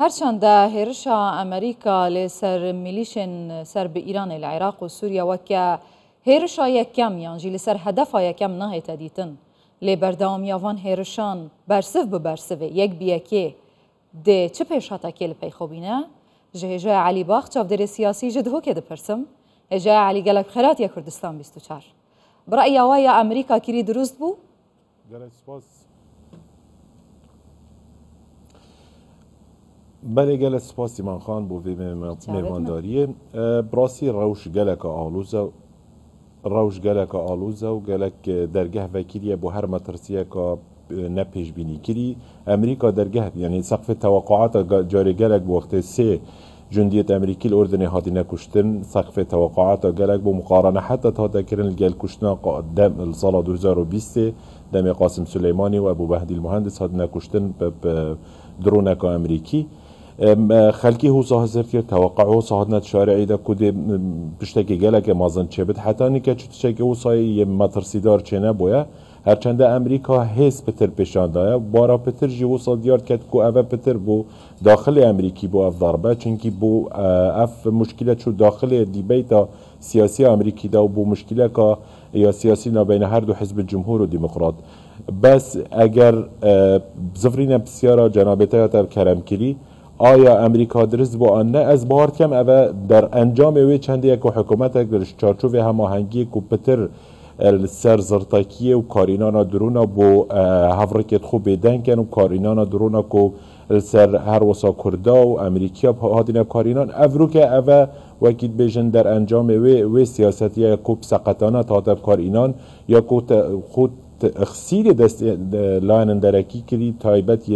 هرچند هێرشا ئەمریکا لێ سەر میلیشên سەر bi ئیرانê li Iraq û Sûriya weke hêrişa yekem yan jî li ser hedefa yekem nahête dîtin. Lê berdewamiya van hêrişan bersiv bi bersivê yek bi yekê dê çi pêşhatekê li peyxobîne? Ji hêja Elî Bax çavdêrê siyasî ji dihokê dipirsim. Hêja Elî gelek xeratiya Kurdistan 24. Bi re'ya we ya Amerîka kirî durust bû? Gelek spas. بله گل سپاس ایمان خان بو وی میوانداریه براسی روش گلک آلوزه و گلک درگه وکیلیه بو هر مترسیه که نپیش بینی کری امریکا درگه یعنی سقف توقعات جاری گلک بو وقت سه جندیت امریکی الاردن هادی نکشتن سقف توقعات گلک بو مقارنه حتی تا دکرن الگل کشتنا دم سال 2020 دم قاسم سلیمانی و ابو مهدی المهندس هادی نکشتن درونک امریکی خلکی هو صاحب توقعه صاحبنا شارعی دا کد پشتکی گله که مازن چه بد حتی نیکه چه او سایه مترسیدار چه نبوده هرچند امریکا هیس پتر پیشان دایا بارا پتر جیو صادیار کد کو اوه پتر بو داخل امریکی بو اف ضربه چونکی بو اف مشکله چو داخل دیبیتا سیاسی امریکی دا و بو مشکله که یا سیاسی نبین هر دو حزب جمهور و دموکرات بس اگر زفرین بسیارا جنابتا تر کرم کری آیا امریکا درست با آن نه از بارد کم اوه در انجام اوی چند یک حکومت در چارچوب هماهنگی کو پتر سر زرتاکیه و کارینانا درونا بو هفرکت خوب بیدن کن و کارینانا درونا کو سر هر وسا کردا و امریکا هادین کارینان افرو که اوه وکید بیشن در انجام اوی سیاستی کو سقطانه تاتب کارینان یا کو خود اخسیر دست لاین درکی کری تایبت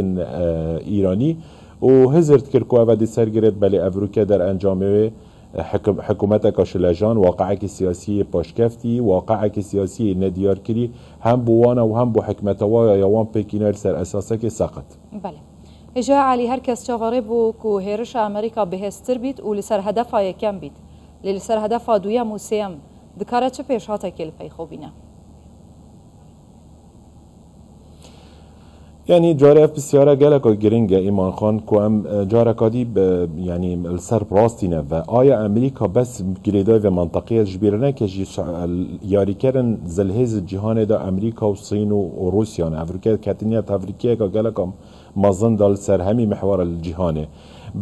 ایرانی و هزرت کرد که اوه دی سر گرد بلی افروکه در انجامه حکومت کاشلجان واقعه سیاسی پاشکفتی واقعه سیاسی ندیار کری هم بوانا و هم بو حکمتوا یا وان پیکینر سر اساسه که سقط بله هجا علی هر کس چاواره بو که هیرش امریکا بهستر بید و لسر هدفا یکم بید لسر هدفا دویم و سیم دکاره چه پیش هاته کل پی خوبینه یعنی جاره بسیاره گلک گرینگه ایمان خان که هم جاره کادی یعنی السر براستینه و آیا امریکا بس گریدای و منطقیه جبیرنه که یاری کرن زلهز جهان دا امریکا و صین و روسیان افریقیا کتنیت افریقیا که گلک هم مازن دال سر همی محور الجهانه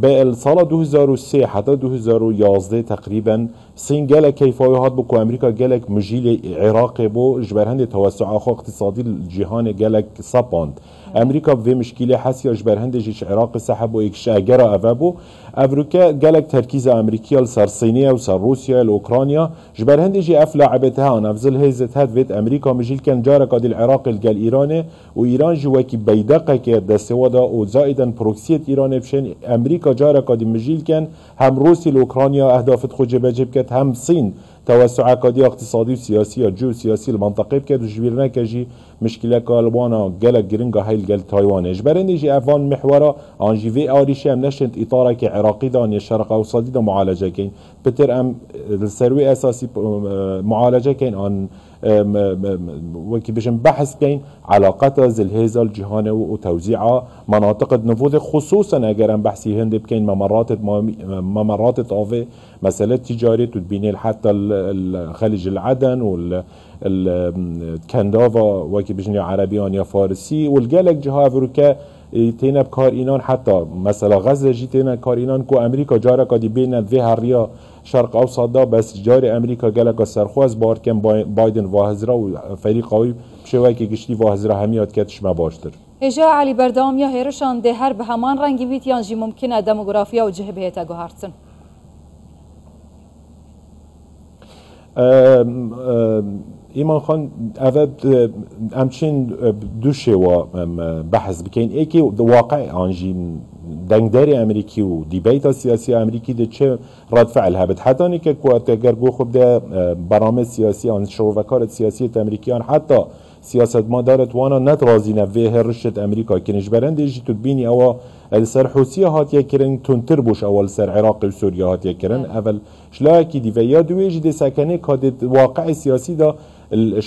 به سال 2003 حتی 2011 تقریبا صین گلک کیفای هات بو که امریکا گلک مجیل عراق بو جبرهند توسع آخو اقتصادی الجهان گلک سپاند امریکا و مشکل حسیاش برهند جیش عراق سحب و اکش اگر اوه بو افریقا گلک ترکیز امریکا سر صینیه و سر روسیه و اوکرانیا جبرهند جی اف لعبتها آن افزل هیزت هد وید امریکا مجیل کن جارک ادل العراق الگل ایرانه و ایران جواکی بیدقه که دستوادا و زائدا پروکسیت ایرانه بشن امریکا جارک ادل مجیل کن هم روسیه و اوکرانیا اهدافت خود جبجب کد هم صین توسع کادی اقتصادی و سیاسی یا جو سیاسی المنطقه بکد و جبیرنه کجی مشکل کالوانا گلک گرینگا هایل گل تایوان اجبرنده جی افان محورا آنجی وی آریشی هم نشند اطاره که عراقی دانی شرق اوسطی دا معالجه کن پتر ام سروی اساسی معالجه کن آن وكي بيشن بحث بين علاقات زلهيزة الجهان وتوزيع مناطق النفوذ خصوصا اگر بحثي هند بكين ممرات طافي مسألة تجارية تدبيني حتى الخليج العدن والكندافا وكي بيشن عربيان يا فارسي والجالك جها افروكا تينا بكار اينان حتى مثلا غزة جي تينا كار اينان كو امريكا جاركا دي بين ذي هريا شرق اوسط دا بس جاری امریکا گلک سرخواز بار کم بایدن واهزرا و فريق قوي بشوی که گشتی واهزرا همیاد کتش ما باشتر هجا علی بردام یا هیرشان ده هر به همان رنگی ویت یانجی ممکنه دموگرافیا و جهبهتا گوهارتن ایمان خان اول همچین دوشه و بحث بکن ایکی واقع آنجی دنگداری امریکی و دیبیت سیاسی امریکی ده چه رد فعل هبت حتی نیکه که اگر گو خوب ده برنامه سیاسی آن شروعکار سیاسی امریکیان حتی سیاست مدارت وانا نت رازی نوه رشت امریکا کنش برنده جی تو بینی او سر حوثیه هات یکرن تونتر بوش اول سر عراق و سوریا هات یکرن اول شلاکی دیوه یا دویجی ده سکنه که واقع سیاسی ده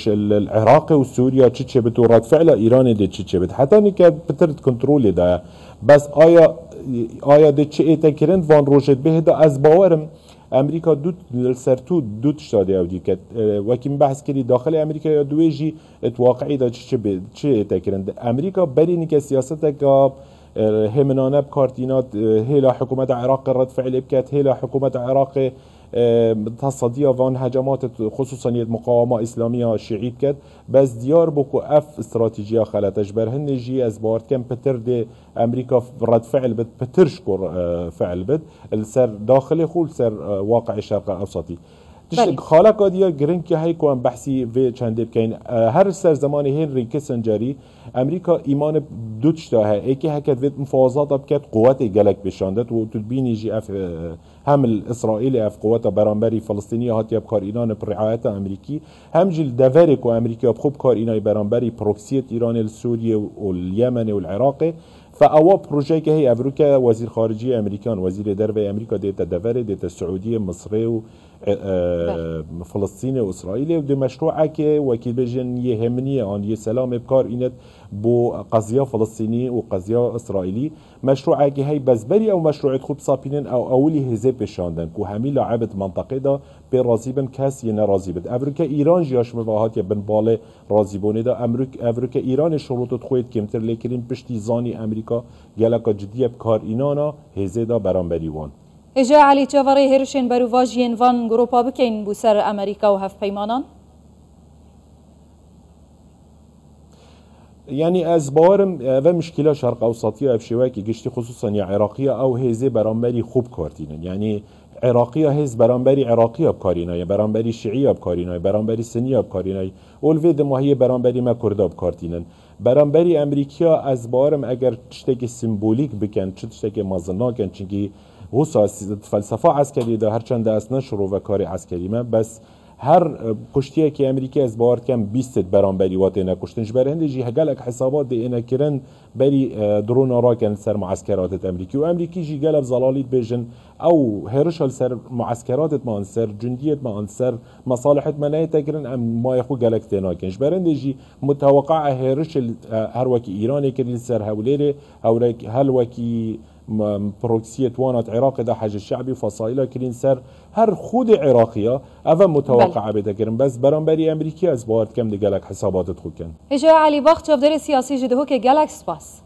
العراق و سوریا چه بتو رد فعل ایران ده چه بت حتی نیکه بترد کنترول ده بس آیا آیا ده چه ایتکرند وان روشت به دا از باورم امریکا سرتو دو تشتاده او دیکت وکیم بحث کردی داخل امریکا یا دویجی اتواقعی دا چه ایتکرند امریکا برینی که سیاست که همنانه بکارتینات هیلا حکومت عراق رد فعل بکت هیلا حکومت عراق تصدية وان هجمات خصوصا مقاومة إسلامية شيعية كد بس ديار بوكو اف استراتيجية خلتش برهن جي از بارد كم بتر دي أمريكا رد فعل بد بتر شكر فعل بد السر داخلي خول سر واقع الشرق الأوسطي تشتك خالق ديا جرينكي هاي كوان بحثي في چنده بكين هر سر زمان هنري كيسنجري امريكا ايمان دوتشتاها ايكي هكذا فيت مفاوضات بكات قوات جلك بشاندت وتلبيني جي اف هم الاسرائيلي اف قوات برانبري فلسطينيه هاتي بكار ايران برعايه امريكي هم جيل دافاريك وامريكا بخوب كار ايران برانبري بروكسيت ايران السوري واليمن والعراقي فاوا بروجي هي امريكا وزير خارجيه امريكان وزير دربه امريكا ديتا دافاري ديتا السعوديه مصري و فلسطيني واسرائيلي ودي مشروعه كي وكيل بجن يهمنيه ان يسلام بكار اينت بو قضيه فلسطيني وقضيه اسرائيلي مشروعه كي هي بزبري او مشروع خوب صابينن او اولي هزب بشاندن كو همي لاعبه منطقه دا برازيبن كاس ين رازيبت امريكا ايران جاش مواهات بن باله رازيبونه دا امريكا ايران شروط خويت كمتر لكن بشتي زاني امريكا جلك جديه بكار اينانا هزيدا برانبري وان اجا علي جواري هيرشين بروواجين فان غروبا بكين بو سر امريكا وهف بيمانان يعني از بارم و مشكله شرق اوسطيه ابشواكي گشتي خصوصا يا عراقيه او هيزه برانبري خوب كارتينن يعني عراقيه هز برانبري عراقيه بكاريناي برانبري شيعيه بكاريناي برانبري سنيه بكاريناي اولوید ما هي برانبري ما كردا بكارتينن برانبري امريكا از بارم اگر تشتكي سيمبوليك بكن تشتكي مازناكن چونكي وصا فلسفه عسكريه ده هرچند است نشرو و کار عسکری ما بس هر کشتیه که امریکا از بارد کم 20 برانبری وات اینا کشتنش برنده جی هگلک حسابات ده اینا کرن بری درون راکن سر معسكرات امریکی و امریکی جی گلب زلالیت بجن او هرشل سر معسكرات ما سر جندیت ما سر مصالحت ما نيتكرن ام ما يخو گلک تناکنش برنده جی متوقع هرشل هر وکی ایرانی که سر هولره هل وکی بروكسية وانات عراق ده حاجة الشعبي فصائلة كرين سر هر خود عراقية أفا متوقعة بتكرن بس برانبري أمريكي از بارد كم ده جالك حسابات تخوكن إجا علي بخت شاف داري سياسي جده هو كي جالك سباس